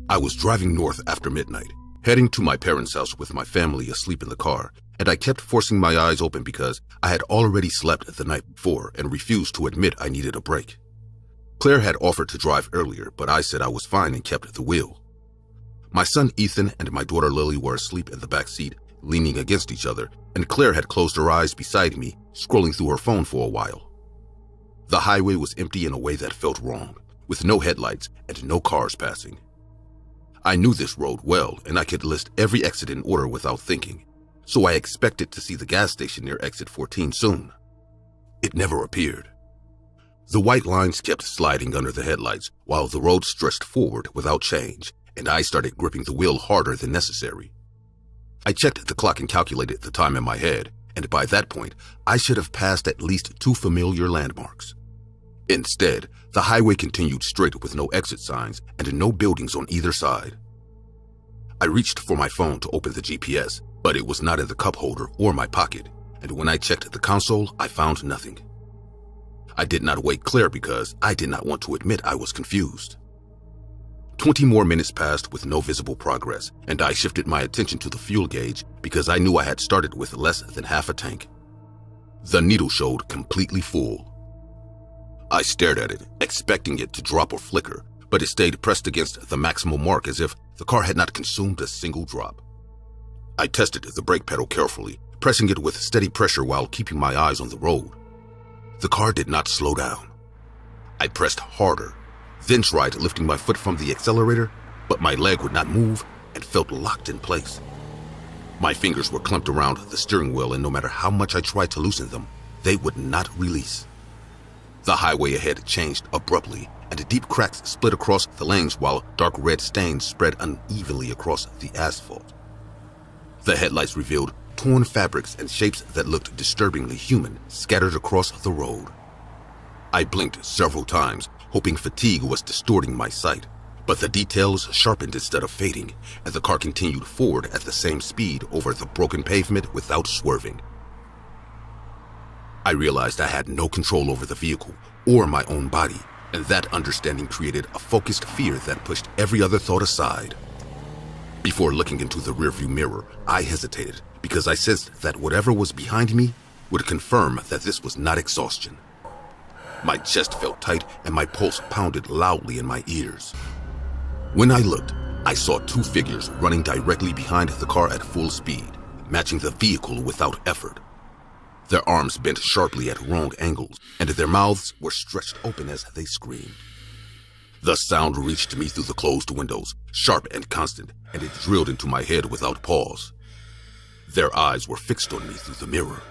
I was driving north after midnight, heading to my parents' house with my family asleep in the car, and I kept forcing my eyes open because I had already slept the night before and refused to admit I needed a break. Claire had offered to drive earlier, but I said I was fine and kept the wheel. My son Ethan and my daughter Lily were asleep in the back seat, leaning against each other, and Claire had closed her eyes beside me, scrolling through her phone for a while. The highway was empty in a way that felt wrong, with no headlights and no cars passing. I knew this road well, and I could list every exit in order without thinking, so I expected to see the gas station near exit 14 soon. It never appeared. The white lines kept sliding under the headlights while the road stretched forward without change, and I started gripping the wheel harder than necessary. I checked the clock and calculated the time in my head, and by that point, I should have passed at least 2 familiar landmarks. Instead, the highway continued straight with no exit signs and no buildings on either side. I reached for my phone to open the GPS, but it was not in the cup holder or my pocket, and when I checked the console, I found nothing. I did not wake Claire because I did not want to admit I was confused. 20 more minutes passed with no visible progress, and I shifted my attention to the fuel gauge because I knew I had started with less than half a tank. The needle showed completely full. I stared at it, expecting it to drop or flicker, but it stayed pressed against the maximum mark as if the car had not consumed a single drop. I tested the brake pedal carefully, pressing it with steady pressure while keeping my eyes on the road. The car did not slow down. I pressed harder, then tried lifting my foot from the accelerator, but my leg would not move and felt locked in place. My fingers were clamped around the steering wheel, and no matter how much I tried to loosen them, they would not release. The highway ahead changed abruptly, and deep cracks split across the lanes while dark red stains spread unevenly across the asphalt. The headlights revealed torn fabrics and shapes that looked disturbingly human scattered across the road. I blinked several times, hoping fatigue was distorting my sight, but the details sharpened instead of fading, and the car continued forward at the same speed over the broken pavement without swerving. I realized I had no control over the vehicle or my own body, and that understanding created a focused fear that pushed every other thought aside. Before looking into the rearview mirror, I hesitated because I sensed that whatever was behind me would confirm that this was not exhaustion. My chest felt tight and my pulse pounded loudly in my ears. When I looked, I saw 2 figures running directly behind the car at full speed, matching the vehicle without effort. Their arms bent sharply at wrong angles, and their mouths were stretched open as they screamed. The sound reached me through the closed windows, sharp and constant, and it drilled into my head without pause. Their eyes were fixed on me through the mirror.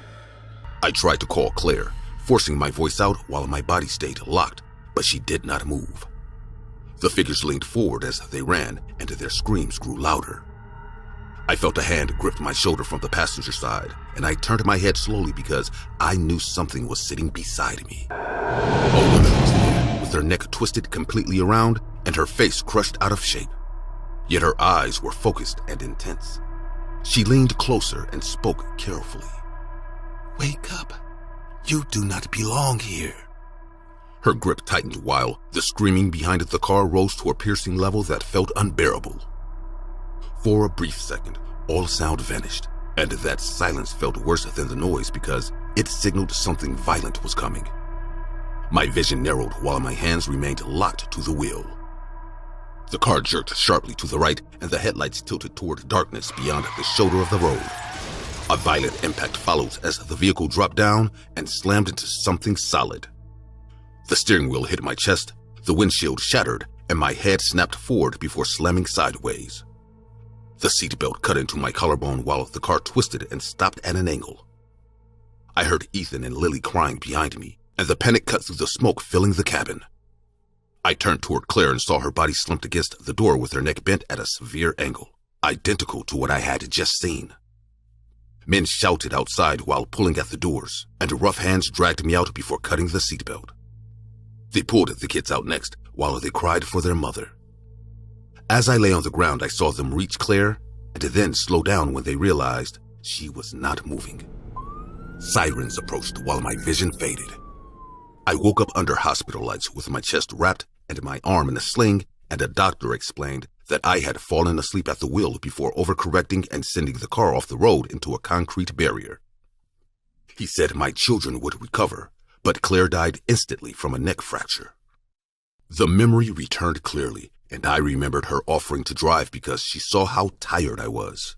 I tried to call Claire, forcing my voice out while my body stayed locked, but she did not move. The figures leaned forward as they ran, and their screams grew louder. I felt a hand grip my shoulder from the passenger side, and I turned my head slowly because I knew something was sitting beside me. A woman was there, with her neck twisted completely around and her face crushed out of shape. Yet her eyes were focused and intense. She leaned closer and spoke carefully. "Wake up. You do not belong here." Her grip tightened while the screaming behind the car rose to a piercing level that felt unbearable. For a brief second, all sound vanished, and that silence felt worse than the noise because it signaled something violent was coming. My vision narrowed while my hands remained locked to the wheel. The car jerked sharply to the right, and the headlights tilted toward darkness beyond the shoulder of the road. A violent impact followed as the vehicle dropped down and slammed into something solid. The steering wheel hit my chest, the windshield shattered, and my head snapped forward before slamming sideways. The seatbelt cut into my collarbone while the car twisted and stopped at an angle. I heard Ethan and Lily crying behind me, and the panic cut through the smoke filling the cabin. I turned toward Claire and saw her body slumped against the door with her neck bent at a severe angle, identical to what I had just seen. Men shouted outside while pulling at the doors, and rough hands dragged me out before cutting the seatbelt. They pulled the kids out next while they cried for their mother. As I lay on the ground, I saw them reach Claire and then slow down when they realized she was not moving. Sirens approached while my vision faded. I woke up under hospital lights with my chest wrapped and my arm in a sling, and a doctor explained that I had fallen asleep at the wheel before overcorrecting and sending the car off the road into a concrete barrier. He said my children would recover, but Claire died instantly from a neck fracture. The memory returned clearly, and I remembered her offering to drive because she saw how tired I was.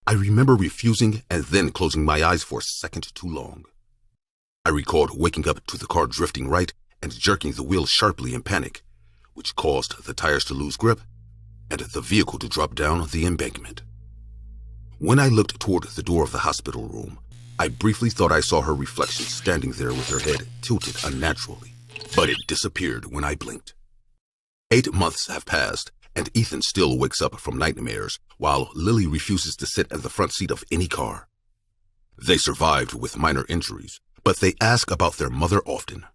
I remember refusing and then closing my eyes for a second too long. I recalled waking up to the car drifting right and jerking the wheel sharply in panic, which caused the tires to lose grip and the vehicle to drop down the embankment. When I looked toward the door of the hospital room, I briefly thought I saw her reflection standing there with her head tilted unnaturally, but it disappeared when I blinked. 8 months have passed, and Ethan still wakes up from nightmares while Lily refuses to sit in the front seat of any car. They survived with minor injuries, but they ask about their mother often.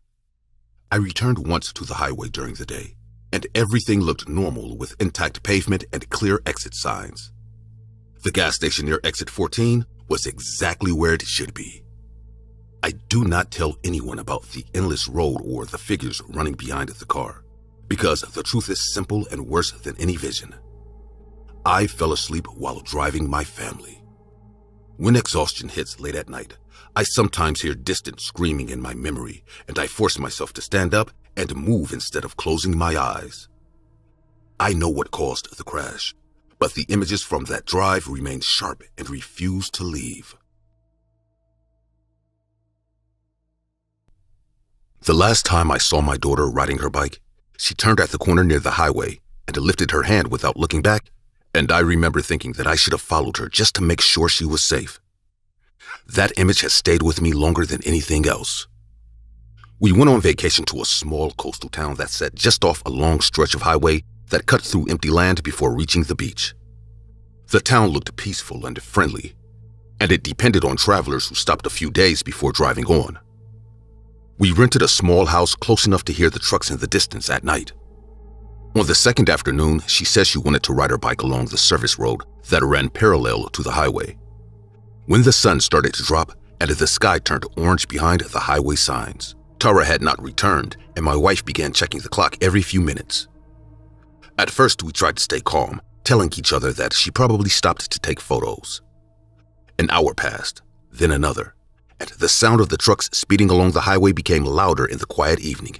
I returned once to the highway during the day, and everything looked normal with intact pavement and clear exit signs. The gas station near exit 14 was exactly where it should be. I do not tell anyone about the endless road or the figures running behind the car, because the truth is simple and worse than any vision. I fell asleep while driving my family. When exhaustion hits late at night, I sometimes hear distant screaming in my memory, and I force myself to stand up and move instead of closing my eyes. I know what caused the crash, but the images from that drive remain sharp and refuse to leave. The last time I saw my daughter riding her bike, she turned at the corner near the highway and lifted her hand without looking back, and I remember thinking that I should have followed her just to make sure she was safe. That image has stayed with me longer than anything else. We went on vacation to a small coastal town that sat just off a long stretch of highway that cut through empty land before reaching the beach. The town looked peaceful and friendly, and it depended on travelers who stopped a few days before driving on. We rented a small house close enough to hear the trucks in the distance at night. On the second afternoon, she said she wanted to ride her bike along the service road that ran parallel to the highway. When the sun started to drop and the sky turned orange behind the highway signs, Tara had not returned, and my wife began checking the clock every few minutes. At first, we tried to stay calm, telling each other that she probably stopped to take photos. An hour passed, then another, and the sound of the trucks speeding along the highway became louder in the quiet evening.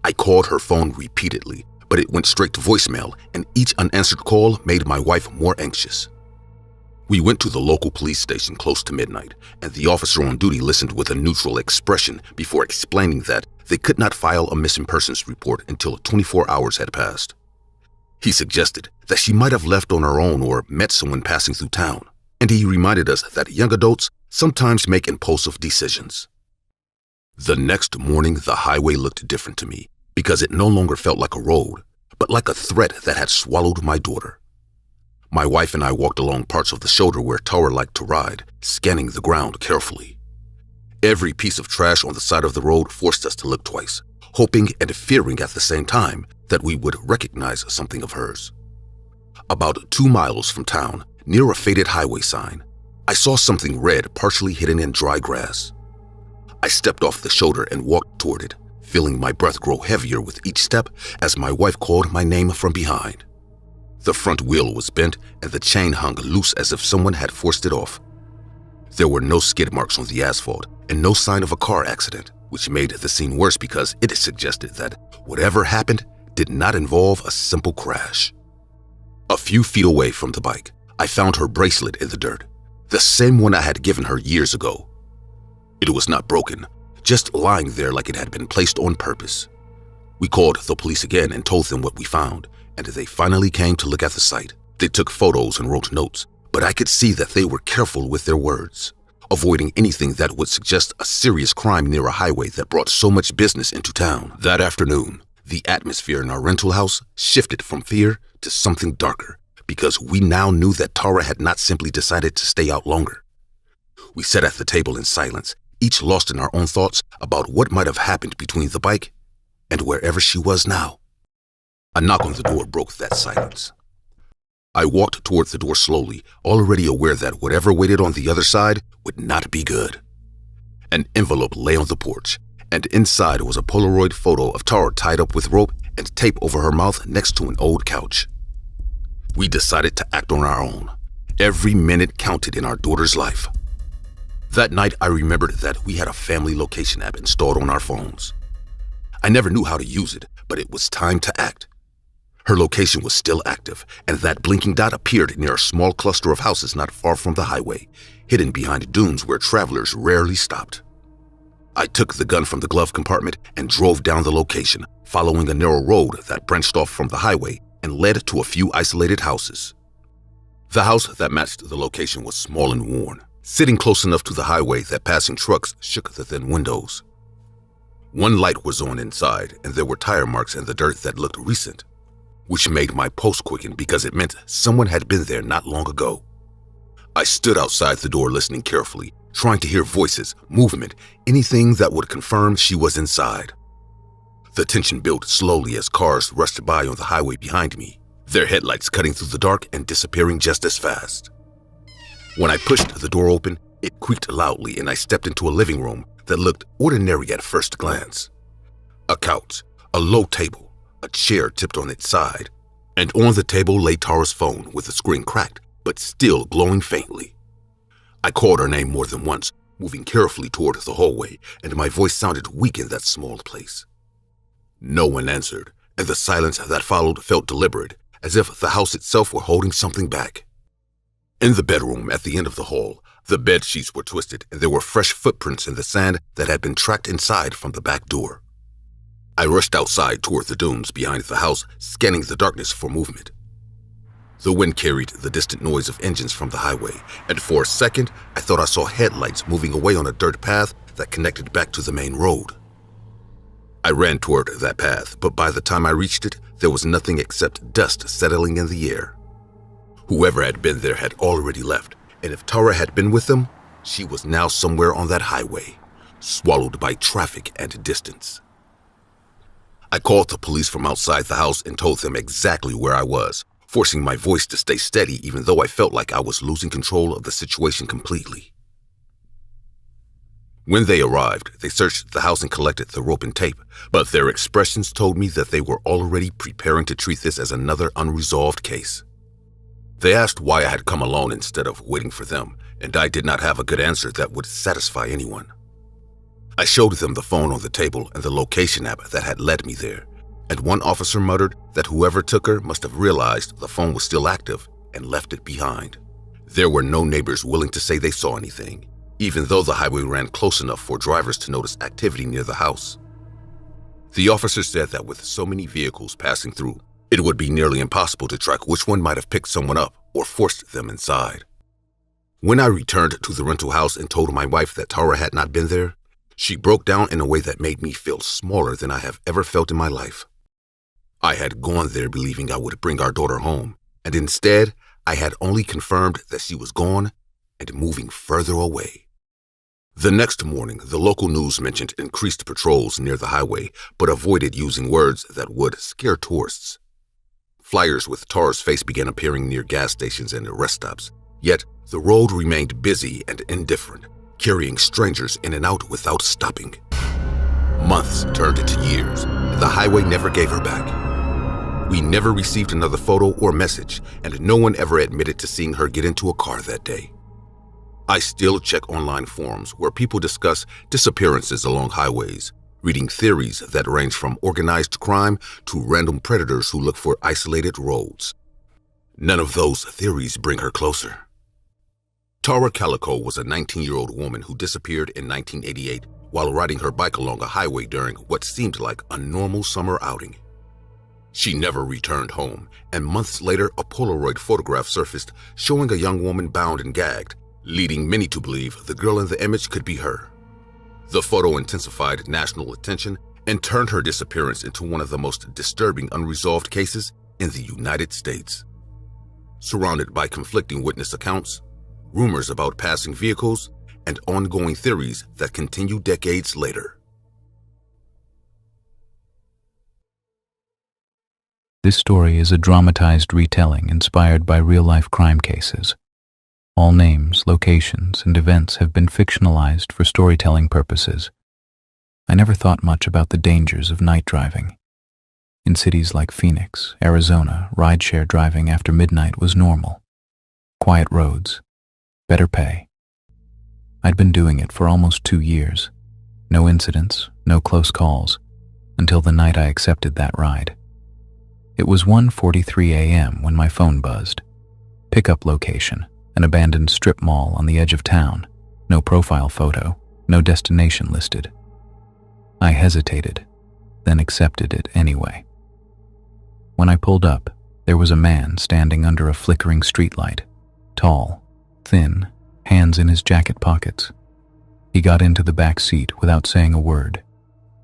I called her phone repeatedly, but it went straight to voicemail, and each unanswered call made my wife more anxious. We went to the local police station close to midnight, and the officer on duty listened with a neutral expression before explaining that they could not file a missing persons report until 24 hours had passed. He suggested that she might have left on her own or met someone passing through town, and he reminded us that young adults sometimes make impulsive decisions. The next morning, the highway looked different to me because it no longer felt like a road, but like a threat that had swallowed my daughter. My wife and I walked along parts of the shoulder where Tara liked to ride, scanning the ground carefully. Every piece of trash on the side of the road forced us to look twice, hoping and fearing at the same time that we would recognize something of hers. About 2 miles from town, near a faded highway sign, I saw something red partially hidden in dry grass. I stepped off the shoulder and walked toward it, feeling my breath grow heavier with each step as my wife called my name from behind. The front wheel was bent and the chain hung loose as if someone had forced it off. There were no skid marks on the asphalt and no sign of a car accident, which made the scene worse because it suggested that whatever happened did not involve a simple crash. A few feet away from the bike, I found her bracelet in the dirt, the same one I had given her years ago. It was not broken, just lying there like it had been placed on purpose. We called the police again and told them what we found, and they finally came to look at the site. They took photos and wrote notes, but I could see that they were careful with their words, avoiding anything that would suggest a serious crime near a highway that brought so much business into town. That afternoon, the atmosphere in our rental house shifted from fear to something darker, because we now knew that Tara had not simply decided to stay out longer. We sat at the table in silence, each lost in our own thoughts about what might have happened between the bike and wherever she was now. A knock on the door broke that silence. I walked toward the door slowly, already aware that whatever waited on the other side would not be good. An envelope lay on the porch, and inside was a Polaroid photo of Tara tied up with rope and tape over her mouth next to an old couch. We decided to act on our own. Every minute counted in our daughter's life. That night, I remembered that we had a family location app installed on our phones. I never knew how to use it, but it was time to act. Her location was still active, and that blinking dot appeared near a small cluster of houses not far from the highway, hidden behind dunes where travelers rarely stopped. I took the gun from the glove compartment and drove down the location, following a narrow road that branched off from the highway and led to a few isolated houses. The house that matched the location was small and worn, sitting close enough to the highway that passing trucks shook the thin windows. One light was on inside, and there were tire marks in the dirt that looked recent, which made my pulse quicken because it meant someone had been there not long ago. I stood outside the door listening carefully, trying to hear voices, movement, anything that would confirm she was inside. The tension built slowly as cars rushed by on the highway behind me, their headlights cutting through the dark and disappearing just as fast. When I pushed the door open, it creaked loudly and I stepped into a living room that looked ordinary at first glance. A couch, a low table, a chair tipped on its side, and on the table lay Tara's phone with the screen cracked but still glowing faintly. I called her name more than once, moving carefully toward the hallway, and my voice sounded weak in that small place. No one answered, and the silence that followed felt deliberate, as if the house itself were holding something back. In the bedroom at the end of the hall, the bed sheets were twisted and there were fresh footprints in the sand that had been tracked inside from the back door. I rushed outside toward the dunes behind the house, scanning the darkness for movement. The wind carried the distant noise of engines from the highway, and for a second, I thought I saw headlights moving away on a dirt path that connected back to the main road. I ran toward that path, but by the time I reached it, there was nothing except dust settling in the air. Whoever had been there had already left, and if Tara had been with them, she was now somewhere on that highway, swallowed by traffic and distance. I called the police from outside the house and told them exactly where I was, forcing my voice to stay steady even though I felt like I was losing control of the situation completely. When they arrived, they searched the house and collected the rope and tape, but their expressions told me that they were already preparing to treat this as another unresolved case. They asked why I had come alone instead of waiting for them, and I did not have a good answer that would satisfy anyone. I showed them the phone on the table and the location app that had led me there, and one officer muttered that whoever took her must have realized the phone was still active and left it behind. There were no neighbors willing to say they saw anything, even though the highway ran close enough for drivers to notice activity near the house. The officer said that with so many vehicles passing through, it would be nearly impossible to track which one might have picked someone up or forced them inside. When I returned to the rental house and told my wife that Tara had not been there, she broke down in a way that made me feel smaller than I have ever felt in my life. I had gone there believing I would bring our daughter home, and instead, I had only confirmed that she was gone and moving further away. The next morning, the local news mentioned increased patrols near the highway, but avoided using words that would scare tourists. Flyers with Tara's face began appearing near gas stations and rest stops, yet the road remained busy and indifferent, carrying strangers in and out without stopping. Months turned into years, and the highway never gave her back. We never received another photo or message, and no one ever admitted to seeing her get into a car that day. I still check online forums where people discuss disappearances along highways, reading theories that range from organized crime to random predators who look for isolated roads. None of those theories bring her closer. Tara Calico was a 19-year-old woman who disappeared in 1988 while riding her bike along a highway during what seemed like a normal summer outing. She never returned home, and months later a Polaroid photograph surfaced showing a young woman bound and gagged, leading many to believe the girl in the image could be her. The photo intensified national attention and turned her disappearance into one of the most disturbing unresolved cases in the United States. Surrounded by conflicting witness accounts, rumors about passing vehicles, and ongoing theories that continue decades later. This story is a dramatized retelling inspired by real-life crime cases. All names, locations, and events have been fictionalized for storytelling purposes. I never thought much about the dangers of night driving. In cities like Phoenix, Arizona, rideshare driving after midnight was normal. Quiet roads, better pay. I'd been doing it for almost 2 years. No incidents, no close calls, until the night I accepted that ride. It was 1:43 a.m. when my phone buzzed. Pickup location, an abandoned strip mall on the edge of town. No profile photo, no destination listed. I hesitated, then accepted it anyway. When I pulled up, there was a man standing under a flickering streetlight, tall, thin, hands in his jacket pockets. He got into the back seat without saying a word.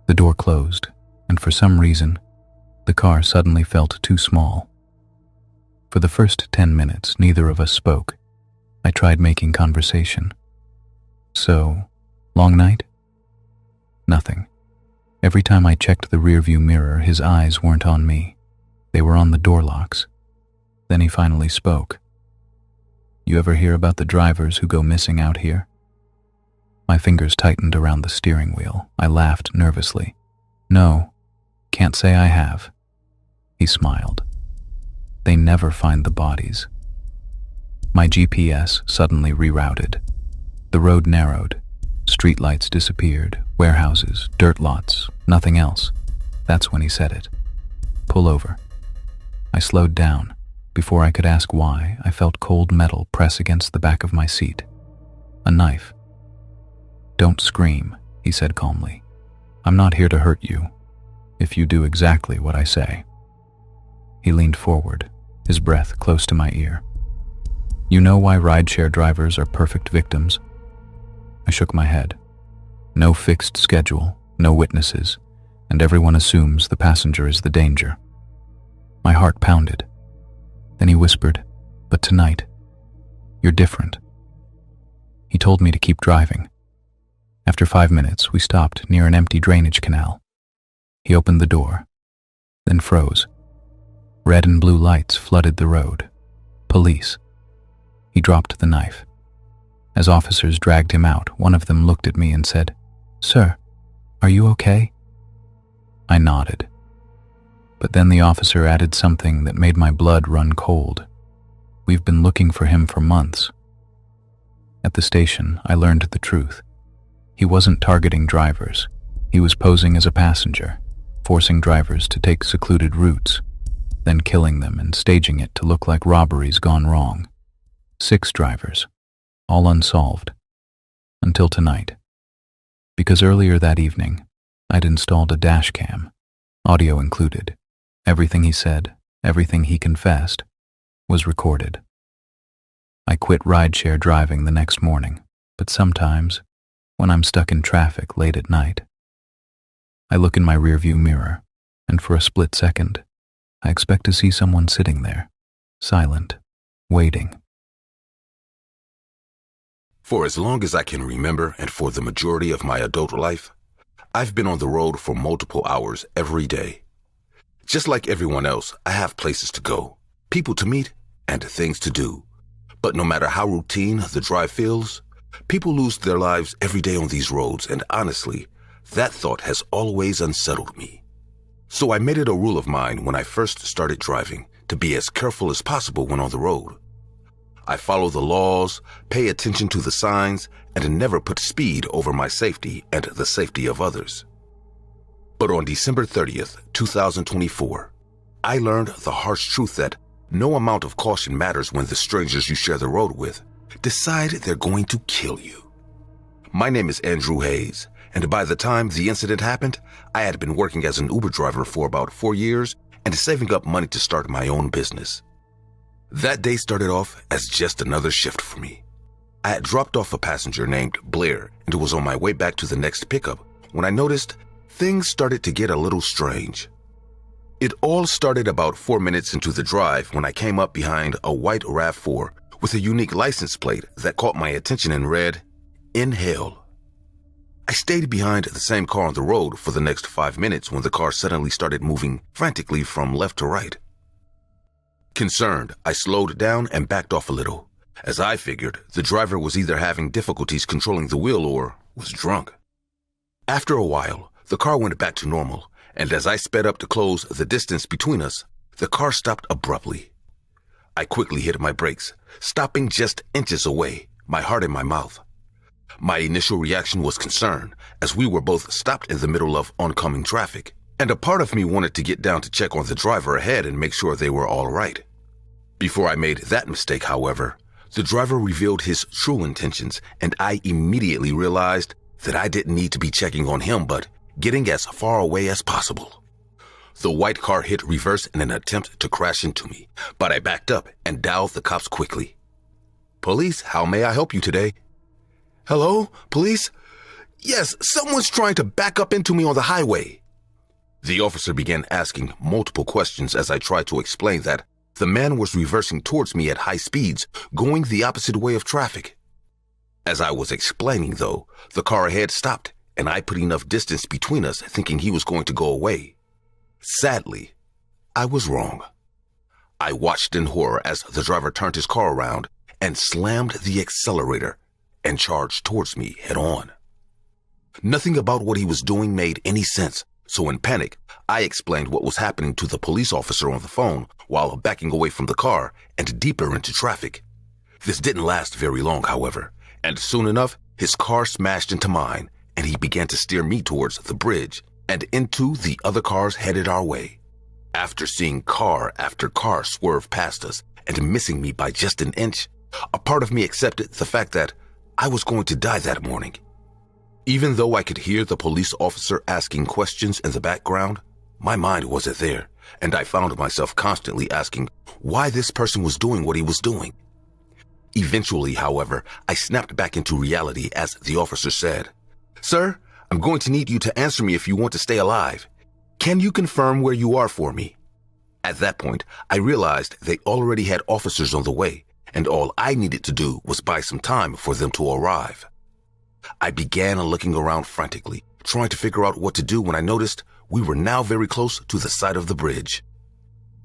The door closed, and for some reason, the car suddenly felt too small. For the first 10 minutes, neither of us spoke. I tried making conversation. So, long night? Nothing. Every time I checked the rearview mirror, his eyes weren't on me. They were on the door locks. Then he finally spoke. "You ever hear about the drivers who go missing out here?" My fingers tightened around the steering wheel. I laughed nervously. "No, can't say I have." He smiled. "They never find the bodies." My GPS suddenly rerouted. The road narrowed. Streetlights disappeared, warehouses, dirt lots, nothing else. That's when he said it. "Pull over." I slowed down. Before I could ask why, I felt cold metal press against the back of my seat. A knife. "Don't scream," he said calmly. "I'm not here to hurt you, if you do exactly what I say." He leaned forward, his breath close to my ear. "You know why rideshare drivers are perfect victims?" I shook my head. No fixed schedule, no witnesses, and everyone assumes the passenger is the danger. My heart pounded. Then he whispered, "But tonight, you're different." He told me to keep driving. After 5 minutes, we stopped near an empty drainage canal. He opened the door, then froze. Red and blue lights flooded the road. Police. He dropped the knife. As officers dragged him out, one of them looked at me and said, "Sir, are you okay?" I nodded. But then the officer added something that made my blood run cold. "We've been looking for him for months." At the station, I learned the truth. He wasn't targeting drivers. He was posing as a passenger, forcing drivers to take secluded routes, then killing them and staging it to look like robberies gone wrong. 6 drivers, all unsolved, until tonight. Because earlier that evening, I'd installed a dash cam, audio included. Everything he said, everything he confessed, was recorded. I quit rideshare driving the next morning, but sometimes, when I'm stuck in traffic late at night, I look in my rearview mirror, and for a split second, I expect to see someone sitting there, silent, waiting. For as long as I can remember and for the majority of my adult life, I've been on the road for multiple hours every day. Just like everyone else, I have places to go, people to meet, and things to do. But no matter how routine the drive feels, people lose their lives every day on these roads, and honestly, that thought has always unsettled me. So I made it a rule of mine when I first started driving to be as careful as possible when on the road. I follow the laws, pay attention to the signs, and never put speed over my safety and the safety of others. But on December 30th, 2024, I learned the harsh truth that no amount of caution matters when the strangers you share the road with decide they're going to kill you. My name is Andrew Hayes, and by the time the incident happened, I had been working as an Uber driver for about 4 years and saving up money to start my own business. That day started off as just another shift for me. I had dropped off a passenger named Blair and was on my way back to the next pickup when I noticed things started to get a little strange. It all started about 4 minutes into the drive when I came up behind a white RAV4 with a unique license plate that caught my attention and read, "Inhale." I stayed behind the same car on the road for the next 5 minutes when the car suddenly started moving frantically from left to right. Concerned, I slowed down and backed off a little, as I figured the driver was either having difficulties controlling the wheel or was drunk. After a while, the car went back to normal, and as I sped up to close the distance between us, the car stopped abruptly. I quickly hit my brakes, stopping just inches away, my heart in my mouth. My initial reaction was concern, as we were both stopped in the middle of oncoming traffic, and a part of me wanted to get down to check on the driver ahead and make sure they were all right. Before I made that mistake, however, the driver revealed his true intentions, and I immediately realized that I didn't need to be checking on him, but getting as far away as possible. The white car hit reverse in an attempt to crash into me, but I backed up and dialed the cops quickly. "Police, how may I help you today?" "Hello, police? Yes, someone's trying to back up into me on the highway." The officer began asking multiple questions as I tried to explain that the man was reversing towards me at high speeds, going the opposite way of traffic. As I was explaining, though, the car ahead stopped, and I put enough distance between us thinking he was going to go away. Sadly, I was wrong. I watched in horror as the driver turned his car around and slammed the accelerator and charged towards me head on. Nothing about what he was doing made any sense, so in panic, I explained what was happening to the police officer on the phone while backing away from the car and deeper into traffic. This didn't last very long, however, and soon enough, his car smashed into mine, and he began to steer me towards the bridge and into the other cars headed our way. After seeing car after car swerve past us and missing me by just an inch, a part of me accepted the fact that I was going to die that morning. Even though I could hear the police officer asking questions in the background, my mind wasn't there, and I found myself constantly asking why this person was doing what he was doing. Eventually, however, I snapped back into reality as the officer said, "Sir, I'm going to need you to answer me if you want to stay alive. Can you confirm where you are for me?" At that point, I realized they already had officers on the way, and all I needed to do was buy some time for them to arrive. I began looking around frantically, trying to figure out what to do when I noticed we were now very close to the side of the bridge.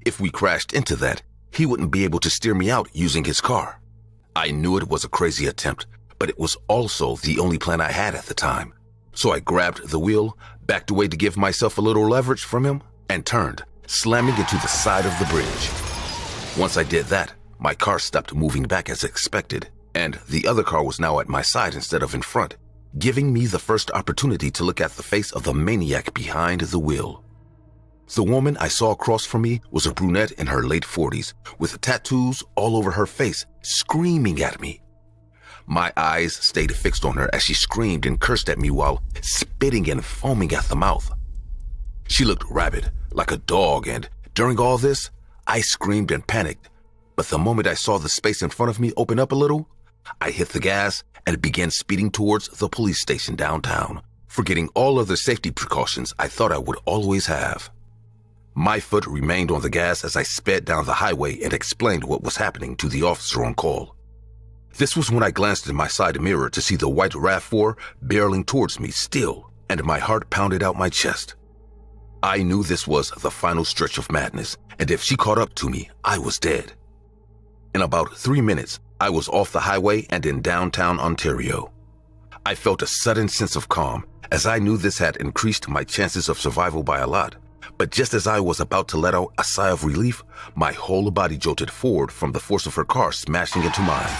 If we crashed into that, he wouldn't be able to steer me out using his car. I knew it was a crazy attempt, but it was also the only plan I had at the time. So I grabbed the wheel, backed away to give myself a little leverage from him, and turned, slamming into the side of the bridge. Once I did that, my car stopped moving back as expected, and the other car was now at my side instead of in front, giving me the first opportunity to look at the face of the maniac behind the wheel. The woman I saw across from me was a brunette in her late 40s, with tattoos all over her face, screaming at me. My eyes stayed fixed on her as she screamed and cursed at me while spitting and foaming at the mouth. She looked rabid, like a dog, and during all this, I screamed and panicked. But the moment I saw the space in front of me open up a little, I hit the gas and began speeding towards the police station downtown, forgetting all other safety precautions I thought I would always have. My foot remained on the gas as I sped down the highway and explained what was happening to the officer on call. This was when I glanced in my side mirror to see the white RAV4 barreling towards me still, and my heart pounded out my chest. I knew this was the final stretch of madness, and if she caught up to me, I was dead. In about 3 minutes, I was off the highway and in downtown Ontario. I felt a sudden sense of calm, as I knew this had increased my chances of survival by a lot. But just as I was about to let out a sigh of relief, my whole body jolted forward from the force of her car smashing into mine.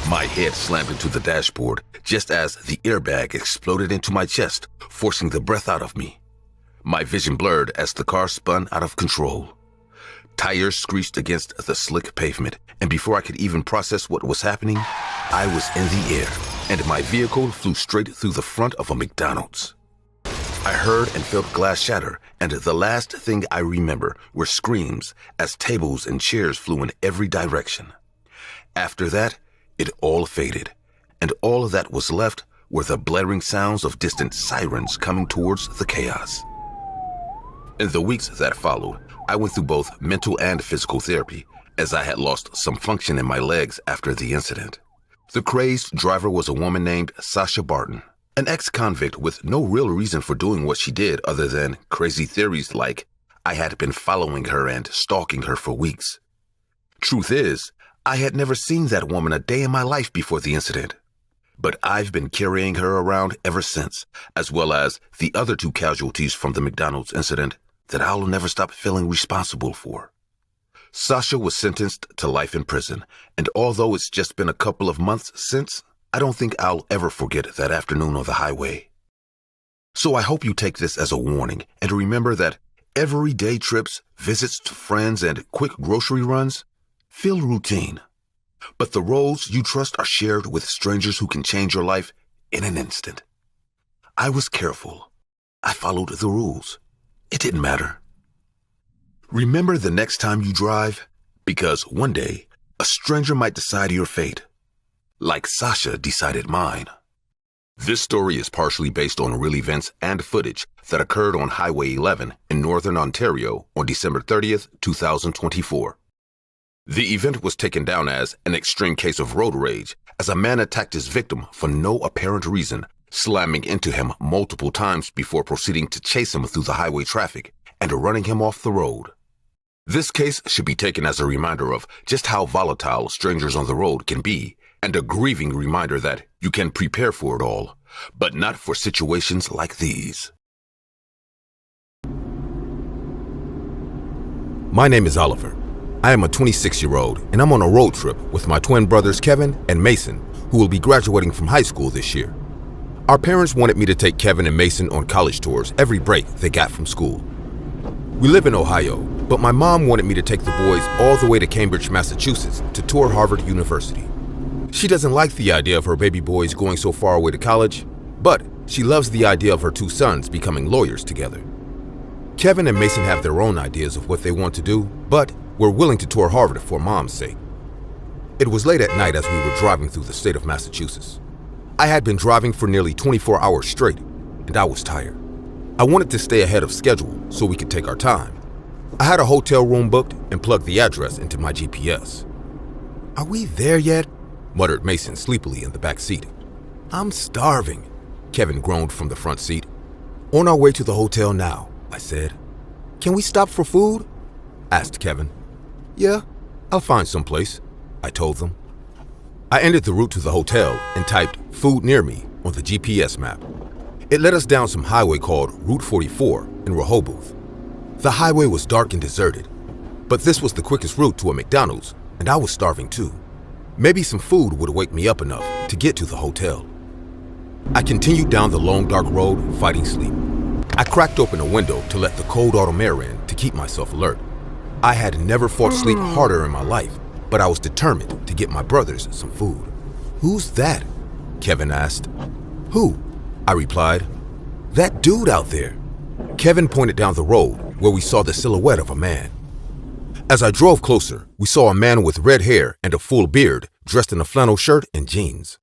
My head slammed into the dashboard just as the airbag exploded into my chest, forcing the breath out of me. My vision blurred as the car spun out of control. Tires screeched against the slick pavement, and before I could even process what was happening, I was in the air, and my vehicle flew straight through the front of a McDonald's. I heard and felt glass shatter, and the last thing I remember were screams as tables and chairs flew in every direction. After that, it all faded, and all that was left were the blaring sounds of distant sirens coming towards the chaos. In the weeks that followed, I went through both mental and physical therapy, as I had lost some function in my legs after the incident. The crazed driver was a woman named Sasha Barton, an ex-convict with no real reason for doing what she did other than crazy theories like I had been following her and stalking her for weeks. Truth is, I had never seen that woman a day in my life before the incident. but I've been carrying her around ever since, as well as the other two casualties from the McDonald's incident that I'll never stop feeling responsible for. Sasha was sentenced to life in prison, and although it's just been a couple of months since, I don't think I'll ever forget that afternoon on the highway. So I hope you take this as a warning and remember that everyday trips, visits to friends, and quick grocery runs feel routine. But the roads you trust are shared with strangers who can change your life in an instant. I was careful. I followed the rules. It didn't matter. Remember the next time you drive, because one day a stranger might decide your fate, like Sasha decided mine. This story is partially based on real events and footage that occurred on Highway 11 in Northern Ontario on December 30th, 2024. The event was taken down as an extreme case of road rage as a man attacked his victim for no apparent reason, slamming into him multiple times before proceeding to chase him through the highway traffic and running him off the road. This case should be taken as a reminder of just how volatile strangers on the road can be, and a grieving reminder that you can prepare for it all, but not for situations like these. My name is Oliver. I am a 26-year-old, and I'm on a road trip with my twin brothers Kevin and Mason, who will be graduating from high school this year. Our parents wanted me to take Kevin and Mason on college tours every break they got from school. We live in Ohio, but my mom wanted me to take the boys all the way to Cambridge, Massachusetts to tour Harvard University. She doesn't like the idea of her baby boys going so far away to college, but she loves the idea of her two sons becoming lawyers together. Kevin and Mason have their own ideas of what they want to do, but we're willing to tour Harvard for Mom's sake. It was late at night as we were driving through the state of Massachusetts. I had been driving for nearly 24 hours straight, and I was tired. I wanted to stay ahead of schedule so we could take our time. I had a hotel room booked and plugged the address into my GPS. "Are we there yet?" muttered Mason sleepily in the back seat. "I'm starving," Kevin groaned from the front seat. "On our way to the hotel now," I said. "Can we stop for food?" asked Kevin. "Yeah, I'll find some place," I told them. I entered the route to the hotel and typed "food near me" on the GPS map. It led us down some highway called Route 44 in Rehoboth. The highway was dark and deserted, but this was the quickest route to a McDonald's, and I was starving too. Maybe some food would wake me up enough to get to the hotel. I continued down the long dark road, fighting sleep. I cracked open a window to let the cold autumn air in to keep myself alert. I had never fought sleep harder in my life, but I was determined to get my brothers some food. "Who's that?" Kevin asked. "Who?" I replied. "That dude out there." Kevin pointed down the road where we saw the silhouette of a man. As I drove closer, we saw a man with red hair and a full beard, dressed in a flannel shirt and jeans.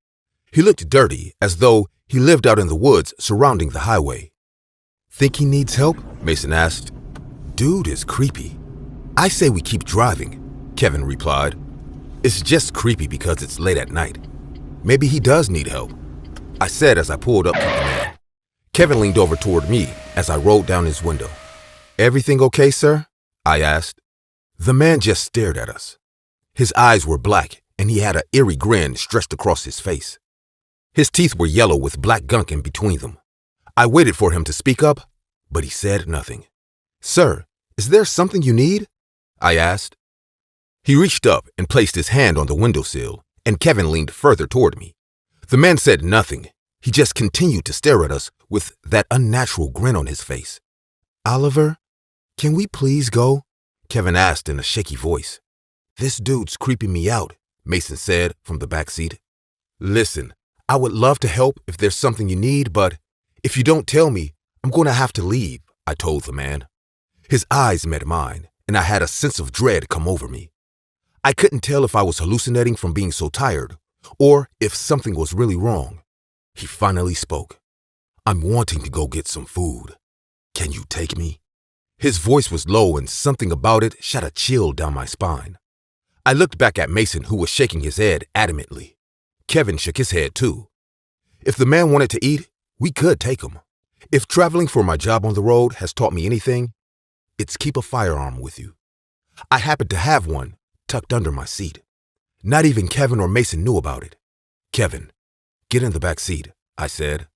He looked dirty, as though he lived out in the woods surrounding the highway. "Think he needs help?" Mason asked. "Dude is creepy." "I say we keep driving," Kevin replied. "It's just creepy because it's late at night. Maybe he does need help," I said as I pulled up to the man. Kevin leaned over toward me as I rolled down his window. "Everything okay, sir?" I asked. The man just stared at us. His eyes were black, and he had an eerie grin stretched across his face. His teeth were yellow with black gunk in between them. I waited for him to speak up, but he said nothing. "Sir, is there something you need?" I asked. He reached up and placed his hand on the windowsill, and Kevin leaned further toward me. The man said nothing. He just continued to stare at us with that unnatural grin on his face. "Oliver, can we please go?" Kevin asked in a shaky voice. "This dude's creeping me out," Mason said from the back seat. "Listen, I would love to help if there's something you need, but if you don't tell me, I'm going to have to leave," I told the man. His eyes met mine, and I had a sense of dread come over me. I couldn't tell if I was hallucinating from being so tired, or if something was really wrong. He finally spoke. "I'm wanting to go get some food. Can you take me?" His voice was low, and something about it shot a chill down my spine. I looked back at Mason, who was shaking his head adamantly. Kevin shook his head too. If the man wanted to eat, we could take him. If traveling for my job on the road has taught me anything, it's keep a firearm with you. I happened to have one tucked under my seat. Not even Kevin or Mason knew about it. Kevin, "Get in the back seat," I said.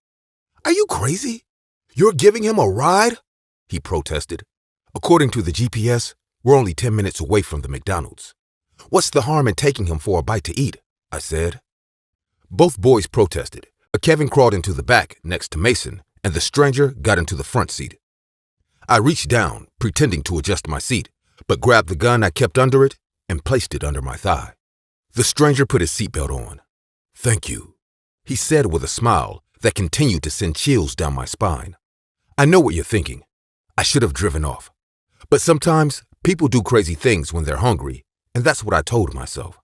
"Are you crazy? You're giving him a ride?" he protested. "According to the GPS, we're only 10 minutes away from the McDonald's. What's the harm in taking him for a bite to eat?" I said. Both boys protested. Kevin crawled into the back next to Mason, and the stranger got into the front seat. I reached down, pretending to adjust my seat, but grabbed the gun I kept under it and placed it under my thigh. The stranger put his seatbelt on. "Thank you," he said with a smile that continued to send chills down my spine. I know what you're thinking. I should have driven off. But sometimes people do crazy things when they're hungry, and that's what I told myself.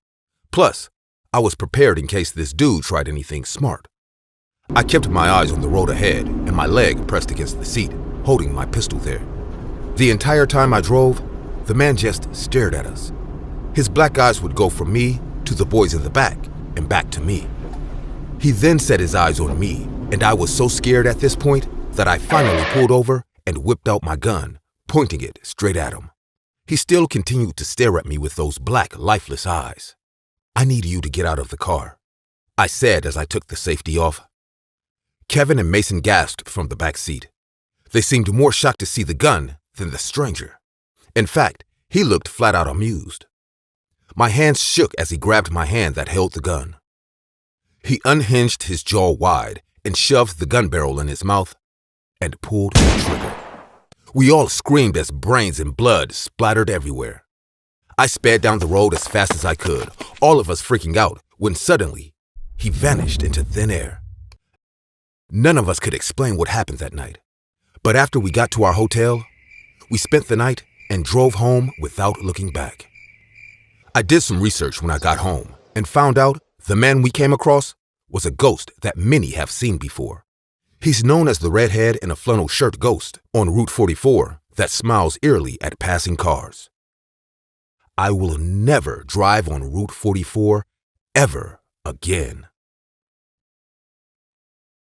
Plus, I was prepared in case this dude tried anything smart. I kept my eyes on the road ahead and my leg pressed against the seat, holding my pistol there. The entire time I drove, the man just stared at us. His black eyes would go from me to the boys in the back and back to me. He then set his eyes on me, and I was so scared at this point that I finally pulled over and whipped out my gun, pointing it straight at him. He still continued to stare at me with those black, lifeless eyes. "I need you to get out of the car," I said as I took the safety off. Kevin and Mason gasped from the back seat. They seemed more shocked to see the gun than the stranger. In fact, he looked flat out amused. My hands shook as he grabbed my hand that held the gun. He unhinged his jaw wide and shoved the gun barrel in his mouth and pulled the trigger. We all screamed as brains and blood splattered everywhere. I sped down the road as fast as I could, all of us freaking out, when suddenly he vanished into thin air. None of us could explain what happened that night. But after we got to our hotel, we spent the night and drove home without looking back. I did some research when I got home and found out the man we came across was a ghost that many have seen before. He's known as the redhead in a flannel shirt ghost on Route 44 that smiles eerily at passing cars. I will never drive on Route 44 ever again.